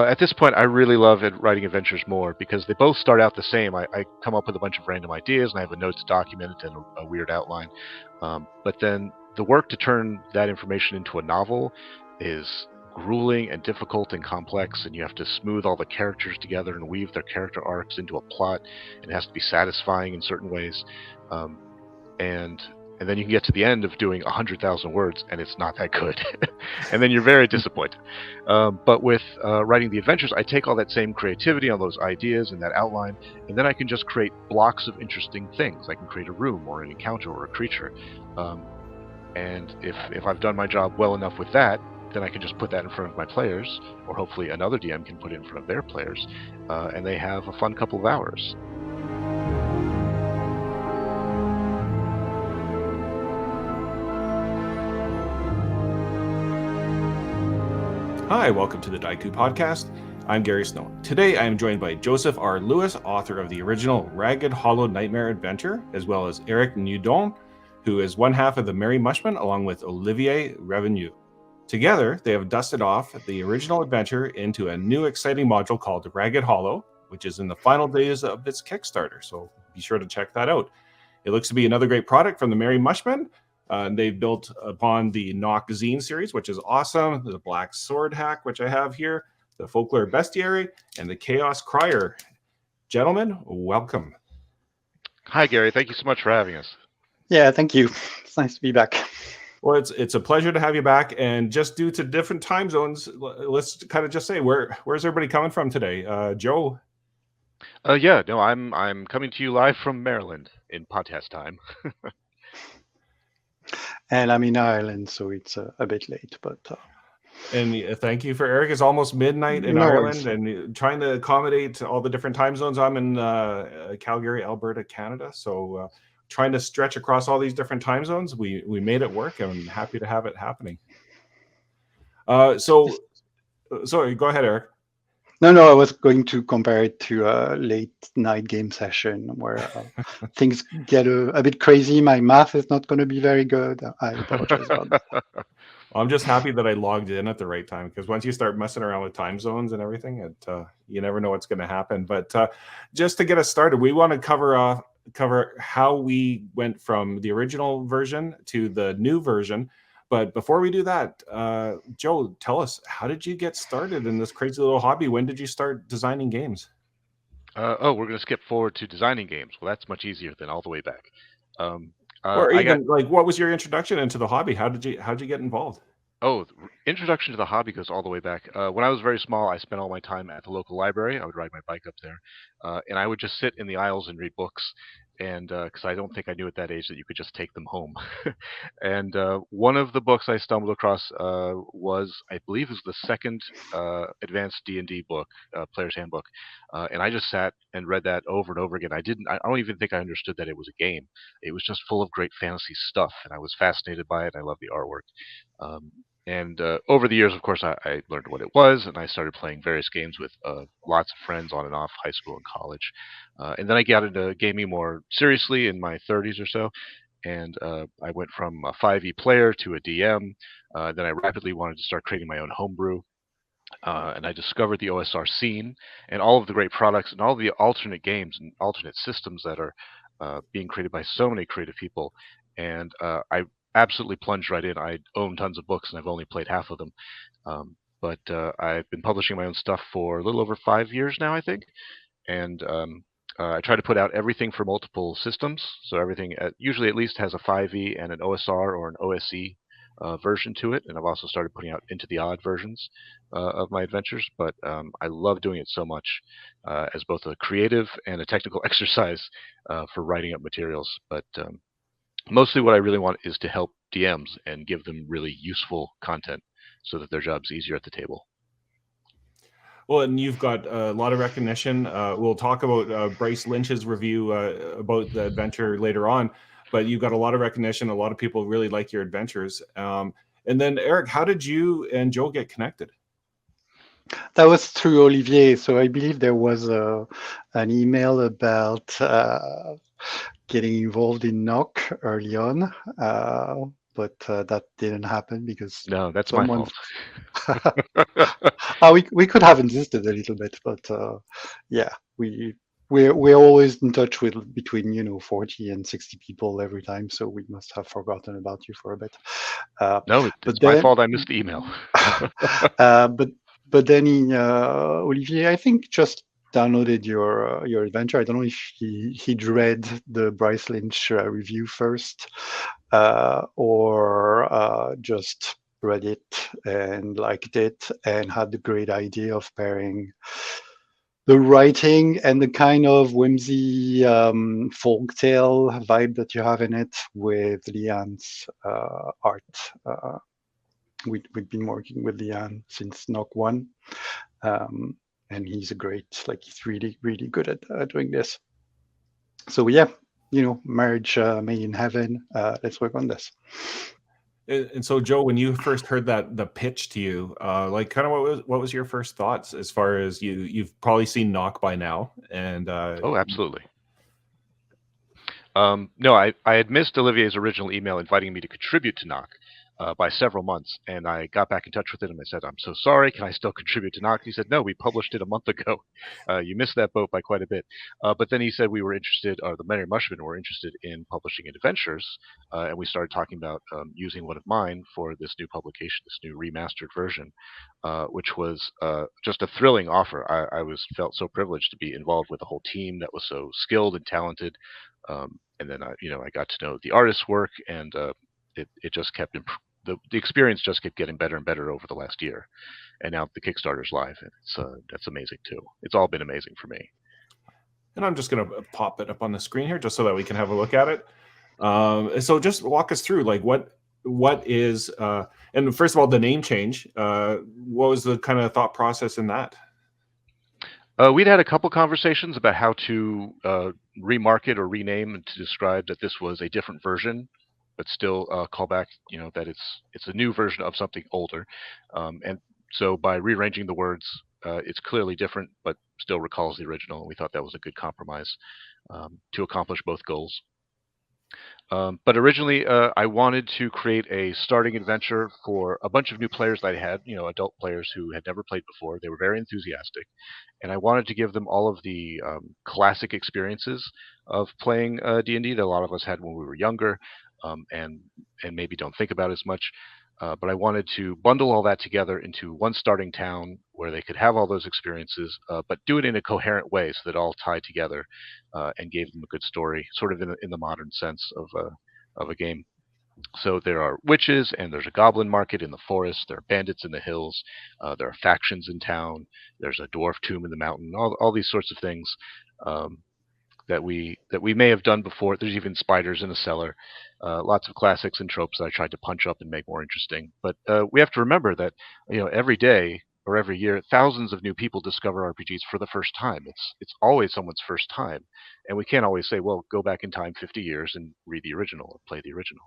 At this point, I really love writing adventures more because they both start out the same. I come up with a bunch of random ideas and I have a notes document and a weird outline. But then the work to turn that information into a novel is grueling and difficult and complex, and you have to smooth all the characters together and weave their character arcs into a plot, and it has to be satisfying in certain ways. Um, and and then you can get to the end of doing 100,000 words and it's not that good. And then you're very disappointed. But with writing the adventures, I take all that same creativity, all those ideas and that outline, and then I can just create blocks of interesting things. I can create a room or an encounter or a creature. And if I've done my job well enough with that, then I can just put that in front of my players, or hopefully another DM can put it in front of their players, and they have a fun couple of hours. Hi, welcome to the Dieku Podcast. I'm Gary Snow. Today I am joined by Joseph R. Lewis, author of the original Ragged Hollow Nightmare Adventure, as well as Eric Nieudan, who is one half of the Merry Mushmen, along with Olivier Revenu. Together, they have dusted off the original adventure into a new exciting module called Ragged Hollow, which is in the final days of its Kickstarter, so be sure to check that out. It looks to be another great product from the Merry Mushmen. They've built upon the Nock Zine series, which is awesome, the Black Sword Hack, which I have here, the Folklore Bestiary, and the Chaos Crier. Gentlemen, welcome. Hi, Gary. Thank you so much for having us. Yeah, thank you. It's nice to be back. Well, it's a pleasure to have you back. And just due to different time zones, let's kind of just say, where's everybody coming from today? Joe? I'm coming to you live from Maryland in podcast time. And I'm in Ireland, so it's a bit late, but... And thank you for Eric. It's almost midnight in Ireland, and trying to accommodate all the different time zones. I'm in Calgary, Alberta, Canada, so trying to stretch across all these different time zones. We made it work, and I'm happy to have it happening. Sorry, go ahead, Eric. No, I was going to compare it to a late night game session where things get a bit crazy. My math is not going to be very good. I apologize about that. I'm just happy that I logged in at the right time, because once you start messing around with time zones and everything, you never know what's going to happen. But just to get us started, we want to cover how we went from the original version to the new version. But before we do that, Joe, tell us, how did you get started in this crazy little hobby? When did you start designing games? We're going to skip forward to designing games. Well, that's much easier than all the way back. Or even what was your introduction into the hobby? How'd you get involved? Oh, introduction to the hobby goes all the way back. When I was very small, I spent all my time at the local library. I would ride my bike up there, and I would just sit in the aisles and read books. And because I don't think I knew at that age that you could just take them home. And one of the books I stumbled across was, I believe, is the second advanced D&D book, Player's Handbook, and I just sat and read that over and over again. I don't even think I understood that it was a game. It was just full of great fantasy stuff, and I was fascinated by it. I love the artwork. And over the years, of course, I learned what it was, and I started playing various games with lots of friends on and off high school and college. And then I got into gaming more seriously in my 30s or so, and I went from a 5e player to a DM. Then I rapidly wanted to start creating my own homebrew. And I discovered the OSR scene and all of the great products and all the alternate games and alternate systems that are being created by so many creative people. And I absolutely plunged right in. I own tons of books, and I've only played half of them. But I've been publishing my own stuff for a little over 5 years now, I think. And I try to put out everything for multiple systems. So everything usually at least has a 5e and an OSR or an OSE version to it. And I've also started putting out Into the Odd versions of my adventures. But I love doing it so much as both a creative and a technical exercise for writing up materials. But mostly what I really want is to help DMs and give them really useful content so that their job's easier at the table. Well, and you've got a lot of recognition. We'll talk about Bryce Lynch's review about the adventure later on, but you've got a lot of recognition. A lot of people really like your adventures. And then, Eric, how did you and Joe get connected? That was through Olivier. So I believe there was an email about getting involved in Nock early on. but that didn't happen because No, that's my someone. fault. We could have insisted a little bit, but yeah, we're always in touch with between 40 and 60 people every time, so we must have forgotten about you for a bit. No, But it's my then, fault. I missed the email. but then Olivier, I think, just downloaded your adventure. I don't know if he'd read the Bryce Lynch review first, or just read it and liked it and had the great idea of pairing the writing and the kind of whimsy folktale vibe that you have in it with Leanne's art. We've been working with Leanne since Knock 1, and he's he's really, really good at doing this. So yeah, marriage made in heaven. Let's work on this. And so, Joe, when you first heard the pitch to you, kind of what was your first thoughts as far as you've probably seen Knock by now, and Oh, absolutely. No, I had missed Olivier's original email inviting me to contribute to Knock by several months, and I got back in touch with him and I said, "I'm so sorry. Can I still contribute to Knock?" He said, "No, we published it a month ago. You missed that boat by quite a bit." But then he said we were interested, or the Merry Mushmen were interested in publishing adventures, and we started talking about using one of mine for this new publication, this new remastered version, which was just a thrilling offer. I felt so privileged to be involved with a whole team that was so skilled and talented. And then I got to know the artist's work, and it just kept the experience just kept getting better and better over the last year, and now the Kickstarter's live, and that's amazing too. It's all been amazing for me. And I'm just going to pop it up on the screen here just so that we can have a look at it. So just walk us through what is and first of all, the name change. What was the kind of thought process in that? We'd had a couple conversations about how to remarket or rename and to describe that this was a different version, but still call back, that it's a new version of something older. And so by rearranging the words, it's clearly different, but still recalls the original. And we thought that was a good compromise to accomplish both goals. But originally, I wanted to create a starting adventure for a bunch of new players that I had, adult players who had never played before. They were very enthusiastic, and I wanted to give them all of the classic experiences of playing D&D that a lot of us had when we were younger, and maybe don't think about as much. But I wanted to bundle all that together into one starting town where they could have all those experiences, but do it in a coherent way so that it all tied together and gave them a good story, sort of in the modern sense of a game. So there are witches, and there's a goblin market in the forest. There are bandits in the hills. There are factions in town. There's a dwarf tomb in the mountain. All these sorts of things that we may have done before. There's even spiders in a cellar. Lots of classics and tropes that I tried to punch up and make more interesting. But we have to remember that every day or every year, thousands of new people discover RPGs for the first time. It's always someone's first time, and we can't always say, well, go back in time 50 years and read the original or play the original.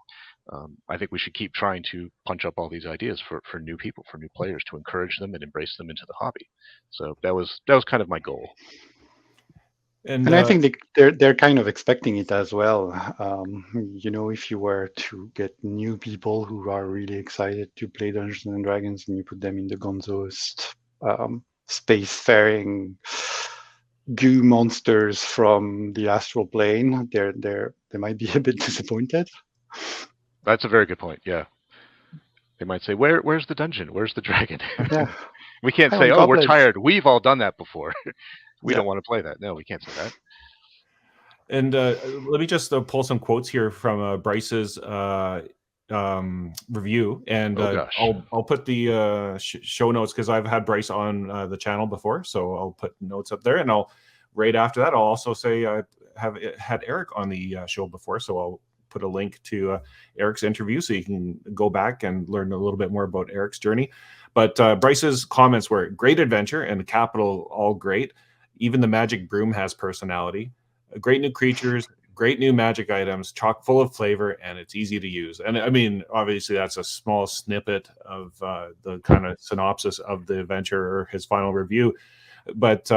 I think we should keep trying to punch up all these ideas for new people, for new players, to encourage them and embrace them into the hobby. So that was kind of my goal. And I think they're kind of expecting it as well. If you were to get new people who are really excited to play Dungeons and Dragons and you put them in the gonzoest spacefaring goo monsters from the astral plane, they might be a bit disappointed. That's a very good point. Yeah, they might say, "Where's the dungeon? Where's the dragon?" Yeah. We can't say, "Oh, we're tired. We've all done that before. We don't want to play that." No, we can't say that. And let me just pull some quotes here from Bryce's review, and I'll put the show notes because I've had Bryce on the channel before, so I'll put notes up there, and right after that I'll also say I have had Eric on the show before, so I'll put a link to Eric's interview so you can go back and learn a little bit more about Eric's journey. But Bryce's comments were great adventure and capital all great. Even the magic broom has personality. Great new creatures, great new magic items, chock full of flavor, and it's easy to use. And I mean, obviously that's a small snippet of the kind of synopsis of the adventure or his final review. But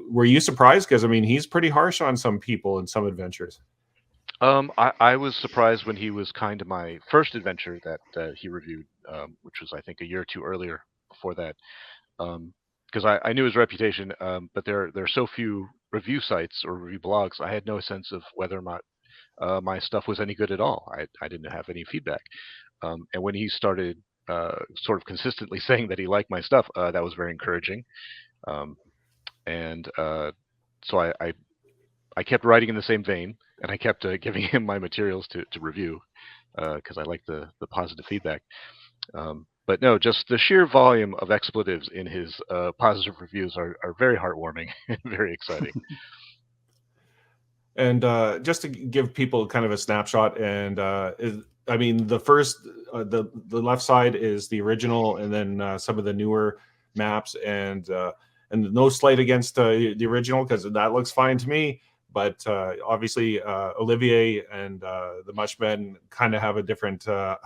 were you surprised? Because I mean, he's pretty harsh on some people in some adventures. I was surprised when he was kind to my first adventure that he reviewed, which was I think a year or two earlier before that. Because I knew his reputation, but there are so few review sites or review blogs. I had no sense of whether or not my stuff was any good at all. I didn't have any feedback. And when he started sort of consistently saying that he liked my stuff, that was very encouraging. Um, and so I kept writing in the same vein, and I kept giving him my materials to review because I like the positive feedback. But no, just the sheer volume of expletives in his positive reviews are very heartwarming and very exciting. And just to give people kind of a snapshot, and I mean, the first, the left side is the original, and then some of the newer maps, and no slight against the original because that looks fine to me. But obviously, Olivier and the Mushmen kind of have a different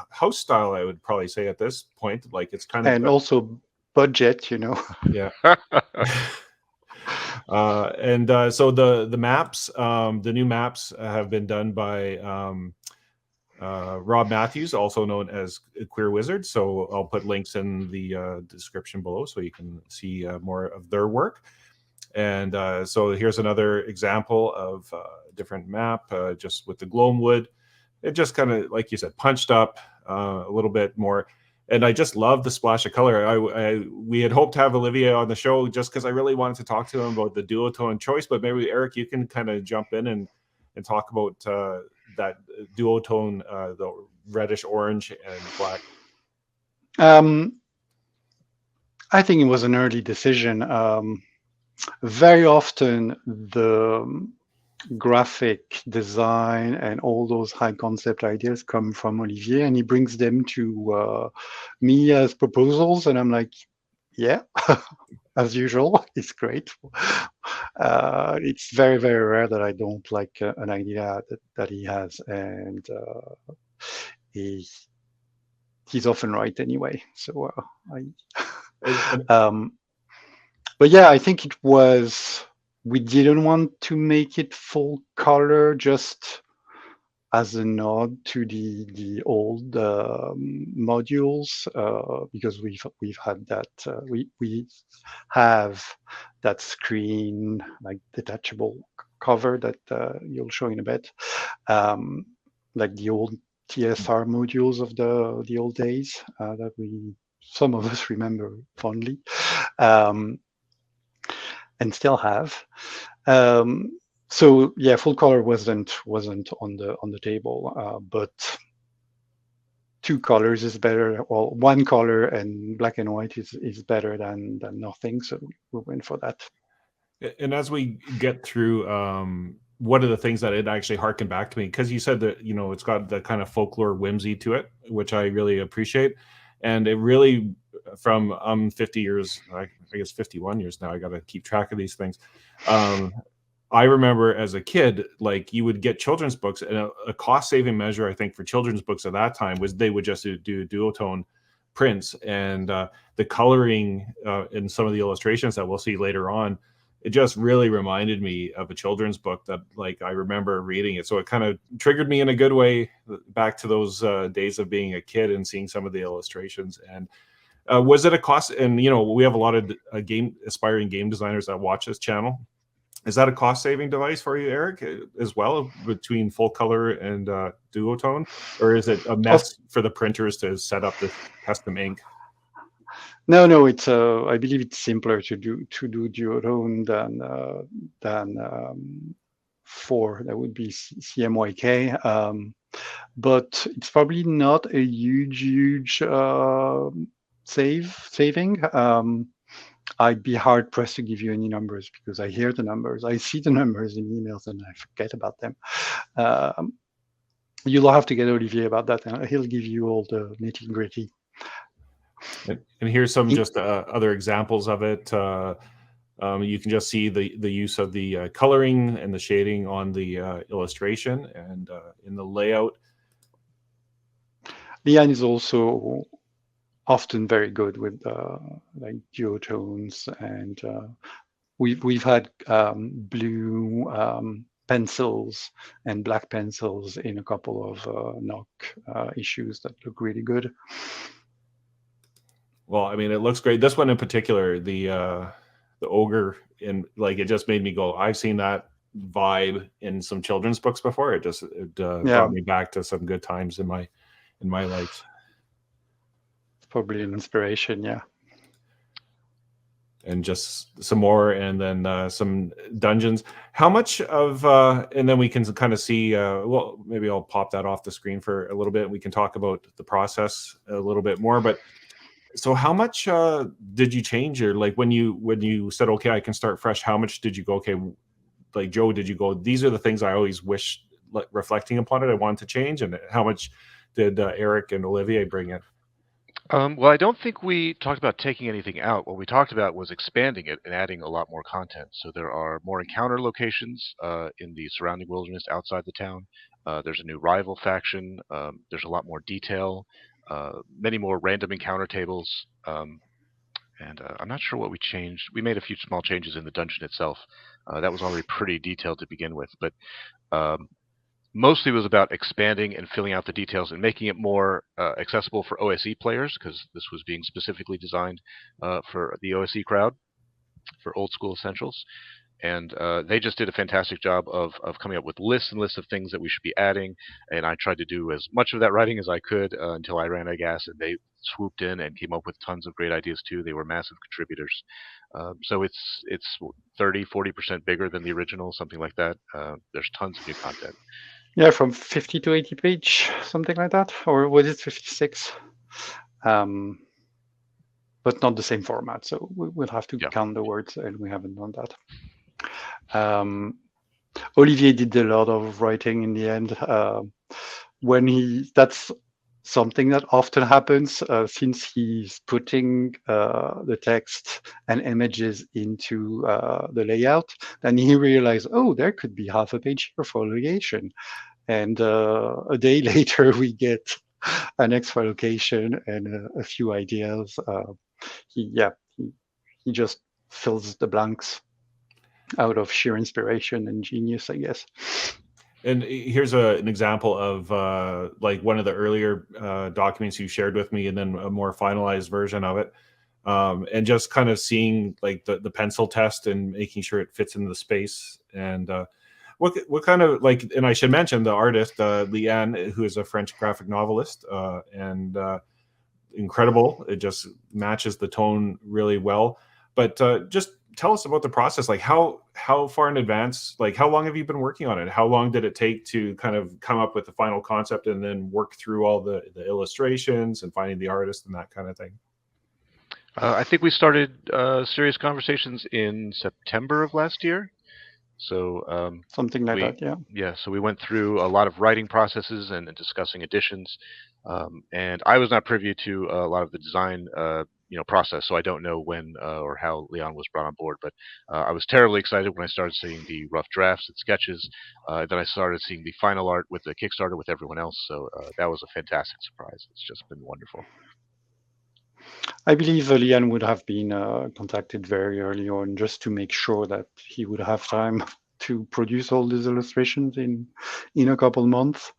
house style, I would probably say at this point. Like it's kind of, And also budget, yeah. So the maps, the new maps have been done by Rob Matthews, also known as Queer Wizard. So I'll put links in the description below so you can see more of their work. And so here's another example of a different map, just with the gloam wood. It just kind of, like you said, punched up a little bit more. And I just love the splash of color. We had hoped to have Olivier on the show just because I really wanted to talk to him about the duotone choice. But maybe, Eric, you can kind of jump in and talk about that duotone, the reddish orange and black. I think it was an early decision. Very often the graphic design and all those high concept ideas come from Olivier, and he brings them to me as proposals, and I'm like, yeah, as usual, it's great. It's very, very rare that I don't like an idea that he has, and he's often right anyway. So but yeah, I think it was, we didn't want to make it full color just as a nod to the old modules, because we've had that, we have that screen, like detachable cover that you'll show in a bit, like the old TSR modules of the old days that some of us remember fondly. And still have. So yeah, full color wasn't on the table, but two colors is better. Well, one color and black and white is better than nothing. So we went for that. And as we get through, one of the things that it actually harkened back to me, because you said that it's got the kind of folklore whimsy to it, which I really appreciate, and it really, from 50 years, I guess 51 years now, I got to keep track of these things. I remember as a kid, like you would get children's books, and a cost-saving measure, I think, for children's books at that time was they would just do duotone prints, and the coloring in some of the illustrations that we'll see later on, it just really reminded me of a children's book that, like, I remember reading it. So it kind of triggered me in a good way back to those days of being a kid and seeing some of the illustrations. And was it a cost? And we have a lot of aspiring game designers that watch this channel. Is that a cost-saving device for you, Eric, as well, between full color and duotone, or is it a mess for the printers to set up the custom ink? No, it's I believe it's simpler to do duotone than for, that would be CMYK, but it's probably not a huge saving. I'd be hard pressed to give you any numbers because I hear the numbers, I see the numbers in emails, and I forget about them. You'll have to get Olivier about that, and he'll give you all the nitty gritty. And here's some just other examples of it. You can just see the use of the coloring and the shading on the illustration and in the layout. Lian is also often very good with like duotones, and we've had blue pencils and black pencils in a couple of knock issues that look really good. Well, I mean, it looks great. This one in particular, the ogre, in like, it just made me go, I've seen that vibe in some children's books before. It brought me back to some good times in my life. It's probably an inspiration, yeah. And just some more, and then some dungeons. How much of and then we can kind of see, well, maybe I'll pop that off the screen for a little bit. We can talk about the process a little bit more. But so how much did you change, or like when you said, okay, I can start fresh, how much did you go, okay, like Joe, did you go, these are the things I always wish, like, reflecting upon it, I wanted to change? And how much did Eric and Olivier bring in? Well, I don't think we talked about taking anything out. What we talked about was expanding it and adding a lot more content. So there are more encounter locations in the surrounding wilderness outside the town. There's a new rival faction. There's a lot more detail, many more random encounter tables. And I'm not sure what we changed. We made a few small changes in the dungeon itself. That was already pretty detailed to begin with, but mostly was about expanding and filling out the details and making it more accessible for OSE players, because this was being specifically designed for the OSE crowd, for old school essentials. And they just did a fantastic job of coming up with lists and lists of things that we should be adding. And I tried to do as much of that writing as I could until I ran out of gas, and they swooped in and came up with tons of great ideas too. They were massive contributors. So it's 30-40% bigger than the original, something like that. There's tons of new content. Yeah, from 50 to 80 page, something like that. Or was it 56? But not the same format. So we'll have to count the words, and we haven't done that. Olivier did a lot of writing in the end. That's something that often happens since he's putting the text and images into the layout. Then he realized, oh, there could be half a page here for foliation. And a day later, we get an extra location and a few ideas. He just fills the blanks out of sheer inspiration and genius, I guess. And here's an example of like one of the earlier documents you shared with me, and then a more finalized version of it. And just kind of seeing like the pencil test and making sure it fits into the space. And what kind of, like, and I should mention the artist, Leanne, who is a French graphic novelist, and incredible. It just matches the tone really well. But just tell us about the process. Like how far in advance, like how long have you been working on it? How long did it take to kind of come up with the final concept and then work through all the illustrations and finding the artist and that kind of thing? I think we started serious conversations in September of last year. So something like that, yeah. Yeah, so we went through a lot of writing processes and discussing additions. And I was not privy to a lot of the design process, so I don't know when or how Leon was brought on board. But I was terribly excited when I started seeing the rough drafts and sketches. Then I started seeing the final art with the Kickstarter with everyone else. So that was a fantastic surprise. It's just been wonderful. I believe Leon would have been contacted very early on, just to make sure that he would have time to produce all these illustrations in a couple months.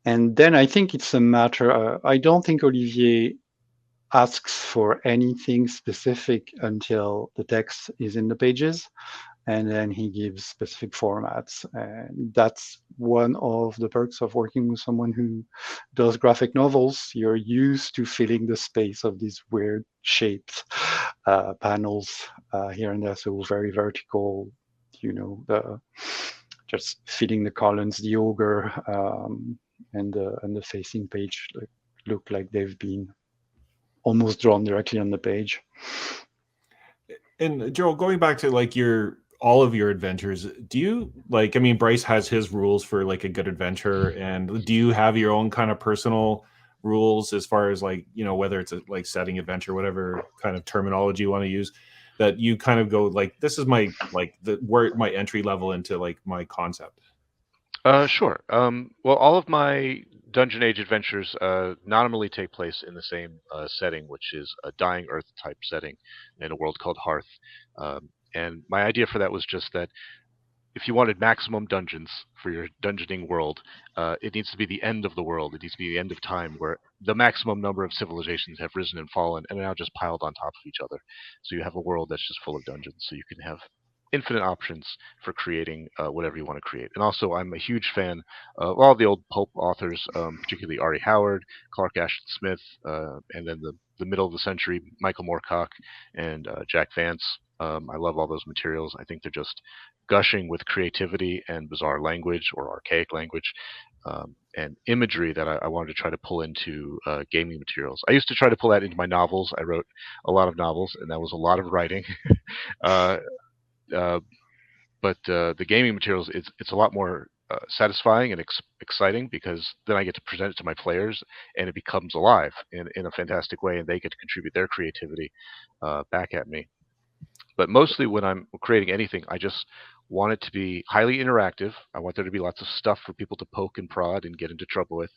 And then I think it's a matter, I don't think Olivier asks for anything specific until the text is in the pages, and then he gives specific formats. And that's one of the perks of working with someone who does graphic novels. You're used to filling the space of these weird shaped panels here and there, so very vertical, just filling the columns, the ogre, and the facing page look like they've been almost drawn directly on the page. And Joe, going back to like all of your adventures, do you like, I mean, Bryce has his rules for like a good adventure, and do you have your own kind of personal rules as far as like, whether it's like setting adventure, whatever kind of terminology you want to use, that you kind of go like, this is my my entry level into like my concept? Sure. Well, all of my Dungeon Age adventures nominally take place in the same setting, which is a Dying Earth type setting in a world called Hearth. And my idea for that was just that if you wanted maximum dungeons for your dungeoning world, it needs to be the end of the world. It needs to be the end of time, where the maximum number of civilizations have risen and fallen and are now just piled on top of each other. So you have a world that's just full of dungeons. So you can have infinite options for creating whatever you want to create. And also, I'm a huge fan of all the old pulp authors, particularly R.E. Howard, Clark Ashton Smith, and then the middle of the century, Michael Moorcock and Jack Vance. I love all those materials. I think they're just gushing with creativity and bizarre language or archaic language and imagery that I wanted to try to pull into gaming materials. I used to try to pull that into my novels. I wrote a lot of novels, and that was a lot of writing. But the gaming materials, it's a lot more satisfying and exciting, because then I get to present it to my players, and it becomes alive in a fantastic way, and they get to contribute their creativity back at me. But mostly when I'm creating anything, I just want it to be highly interactive. I want there to be lots of stuff for people to poke and prod and get into trouble with.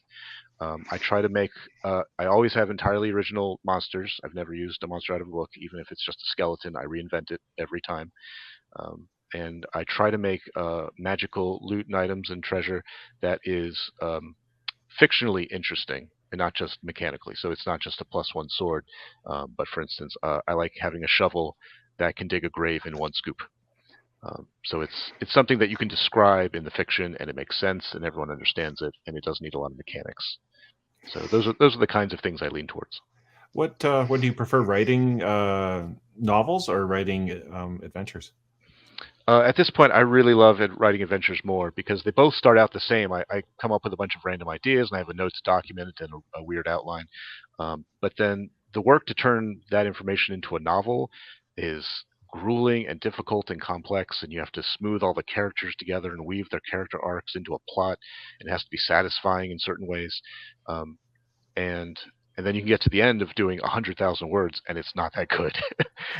I try to make, I always have entirely original monsters. I've never used a monster out of a book. Even if it's just a skeleton, I reinvent it every time. And I try to make magical loot and items and treasure that is fictionally interesting and not just mechanically. So it's not just a +1 sword, but for instance, I like having a shovel that can dig a grave in 1 scoop. So it's something that you can describe in the fiction, and it makes sense, and everyone understands it, and it doesn't need a lot of mechanics. So those are the kinds of things I lean towards. What do you prefer, writing novels or writing adventures? At this point, I really love writing adventures more, because they both start out the same. I come up with a bunch of random ideas, and I have a notes document and a weird outline. But then the work to turn that information into a novel is grueling and difficult and complex, and you have to smooth all the characters together and weave their character arcs into a plot. It has to be satisfying in certain ways. And then you can get to the end of doing 100,000 words, and it's not that good.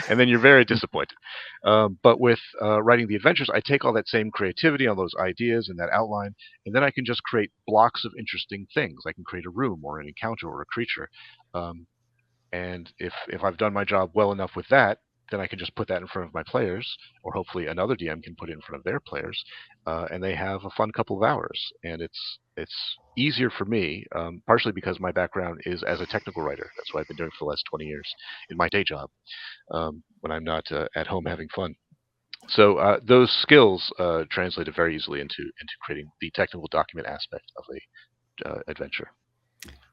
And then you're very disappointed. But with writing the adventures, I take all that same creativity, all those ideas and that outline, and then I can just create blocks of interesting things. I can create a room or an encounter or a creature. And if I've done my job well enough with that, then I can just put that in front of my players, or hopefully another DM can put it in front of their players, and they have a fun couple of hours. And it's easier for me, partially because my background is as a technical writer. That's what I've been doing for the last 20 years in my day job, when I'm not at home having fun. So those skills translated very easily into creating the technical document aspect of a adventure.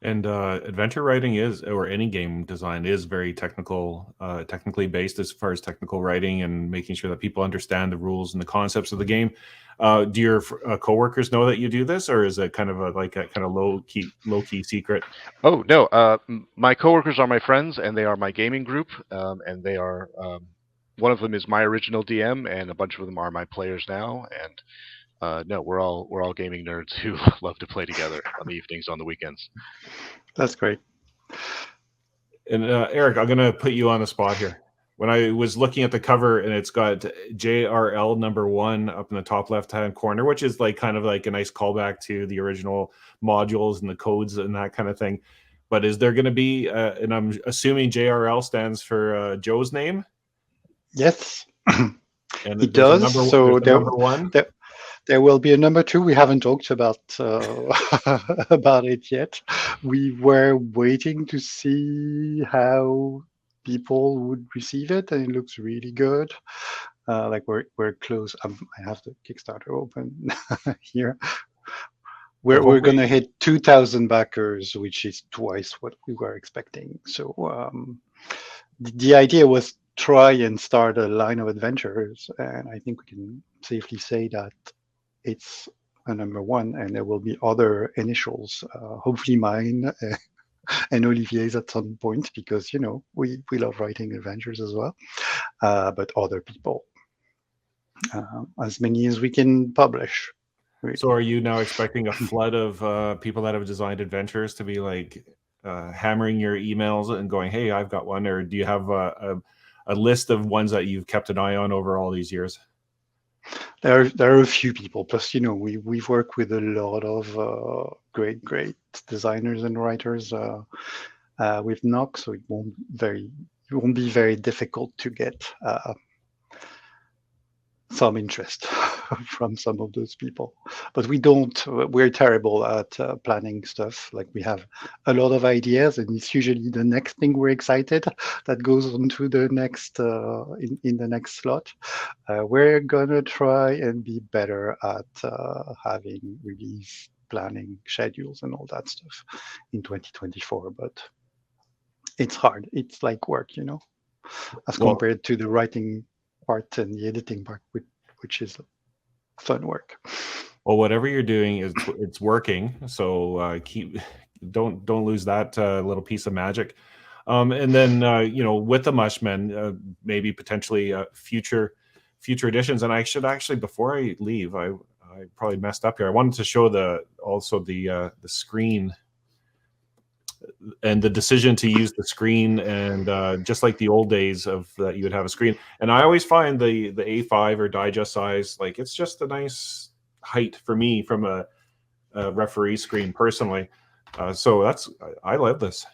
And adventure writing is, or any game design is, very technically based as far as technical writing and making sure that people understand the rules and the concepts of the game. Do your coworkers know that you do this, or is it kind of a kind of low key secret? Oh no, my coworkers are my friends, and they are my gaming group, and they are. One of them is my original DM, and a bunch of them are my players now. And no, we're all gaming nerds who love to play together on the evenings, on the weekends. That's great. And Eric, I'm going to put you on the spot here. When I was looking at the cover, and it's got JRL #1 up in the top left-hand corner, which is kind of like a nice callback to the original modules and the codes and that kind of thing. But is there going to be, and I'm assuming JRL stands for Joe's name? Yes, and it does. So there will be a #2. We haven't talked about about it yet. We were waiting to see how people would receive it, and it looks really good. We're close. I have the Kickstarter open here. We're going to hit 2,000 backers, which is twice what we were expecting. So the idea was try and start a line of adventures, and I think we can safely say that it's a #1, and there will be other initials, hopefully mine and Olivier's at some point, because we love writing adventures as well, but other people, as many as we can publish. Really. So are you now expecting a flood of people that have designed adventures to be hammering your emails and going, hey, I've got one? Or do you have a list of ones that you've kept an eye on over all these years? There are a few people. Plus, we've worked with a lot of great designers and writers with Nox, so it won't be very difficult to get some interest. from some of those people. But we're terrible at planning stuff. Like, we have a lot of ideas, and it's usually the next thing we're excited that goes on to the next in the next slot. We're gonna try and be better at having release planning schedules and all that stuff in 2024, but it's hard. It's like work, as Well, compared to the writing part and the editing part, which is fun work. well, whatever you're doing it's working. So don't lose that little piece of magic. And then with the Mushmen, maybe potentially future editions. And I should actually, before I leave, I probably messed up here. I wanted to show the screen and the decision to use the screen, and just like the old days of that, you would have a screen. And I always find the A5 or digest size, like, it's just a nice height for me from a referee screen personally. So I love this.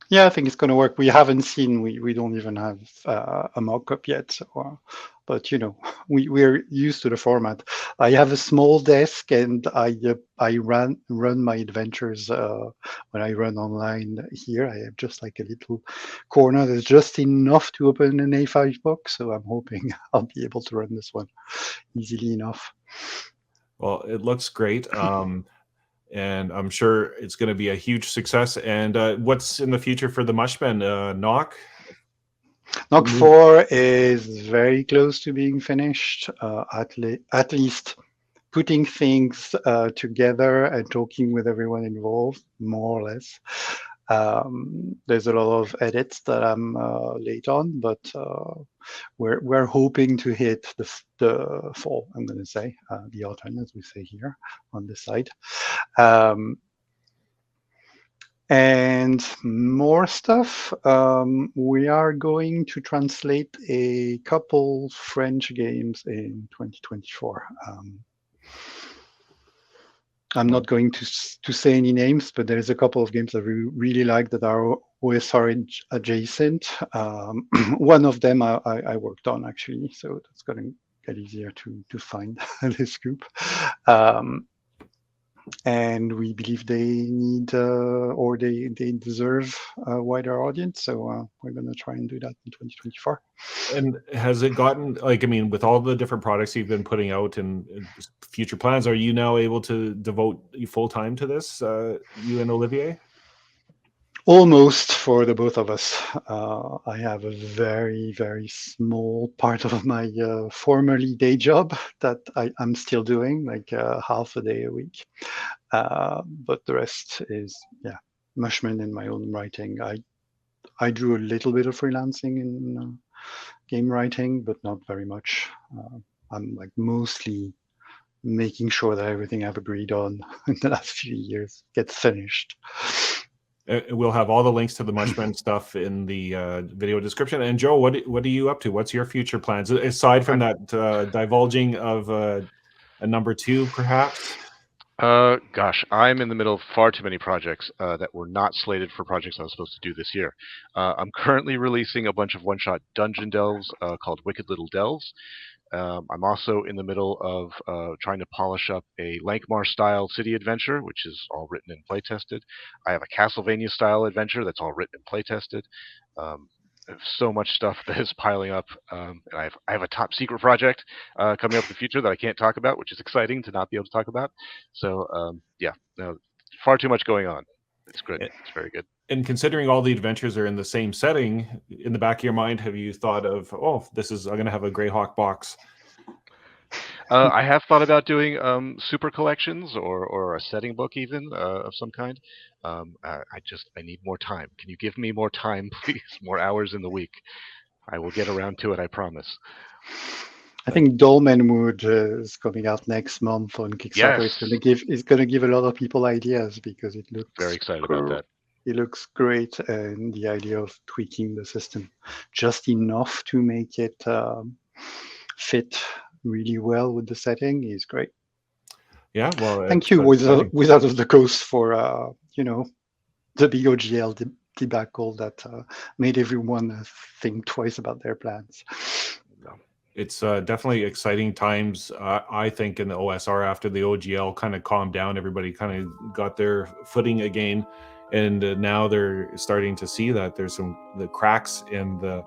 Yeah, I think it's going to work. We haven't seen, we don't even have a mock-up yet. But, we're used to the format. I have a small desk, and I run my adventures when I run online here. I have just like a little corner that's just enough to open an A5 book. So I'm hoping I'll be able to run this one easily enough. Well, it looks great. And I'm sure it's going to be a huge success. And what's in the future for the Mushmen? Knock 4 is very close to being finished, at least putting things together and talking with everyone involved, more or less. There's a lot of edits that I'm late on, but we're hoping to hit the fall, I'm going to say, the autumn, as we say here on this side. And more stuff. We are going to translate a couple French games in 2024. I'm not going to say any names, but there's a couple of games that we really like that are OSR adjacent. One of them I worked on, actually, so that's going to get easier to find this group. And we believe they need or they deserve a wider audience. So we're going to try and do that in 2024. And has it gotten, like, I mean, with all the different products you've been putting out and future plans, are you now able to devote full time to this, you and Olivier? Almost, for the both of us. I have a very, very small part of my formerly day job that I'm still doing, like half a day a week. But the rest is, Mushmen and my own writing. I do a little bit of freelancing in game writing, but not very much. I'm like mostly making sure that everything I've agreed on in the last few years gets finished. We'll have all the links to the Mushmen stuff in the video description. And Joe, what are you up to? What's your future plans aside from that divulging of a number 2, perhaps? Gosh, I'm in the middle of far too many projects that were not slated for projects I was supposed to do this year. I'm currently releasing a bunch of one-shot dungeon delves called Wicked Little Delves. I'm also in the middle of trying to polish up a Lankmar-style city adventure, which is all written and play-tested. I have a Castlevania-style adventure that's all written and play-tested. I have so much stuff that is piling up, and I have a top secret project coming up in the future that I can't talk about, which is exciting to not be able to talk about. So far too much going on. It's good. It's very good. And considering all the adventures are in the same setting, in the back of your mind, have you thought of, I'm going to have a Greyhawk box? I have thought about doing super collections or a setting book even of some kind. I need more time. Can you give me more time, please? More hours in the week. I will get around to it, I promise. I think Dolmenwood is coming out next month on Kickstarter. Yes. It's going to give a lot of people ideas because it looks very excited about that. It looks great, and the idea of tweaking the system just enough to make it fit really well with the setting is great. Yeah, well, thank you, Wizard of the Coast, for the big OGL debacle that made everyone think twice about their plans. It's definitely exciting times, I think, in the OSR after the OGL kind of calmed down. Everybody kind of got their footing again, and now they're starting to see that there's the cracks in the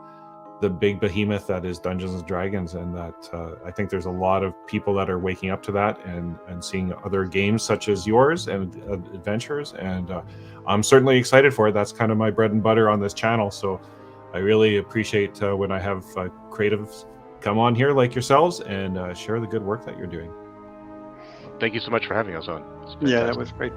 big behemoth that is Dungeons and Dragons, and that I think there's a lot of people that are waking up to that and seeing other games such as yours and adventures, and I'm certainly excited for it. That's kind of my bread and butter on this channel, so I really appreciate when I have creatives come on here like yourselves and share the good work that you're doing. Thank you so much for having us on. Yeah, that was great.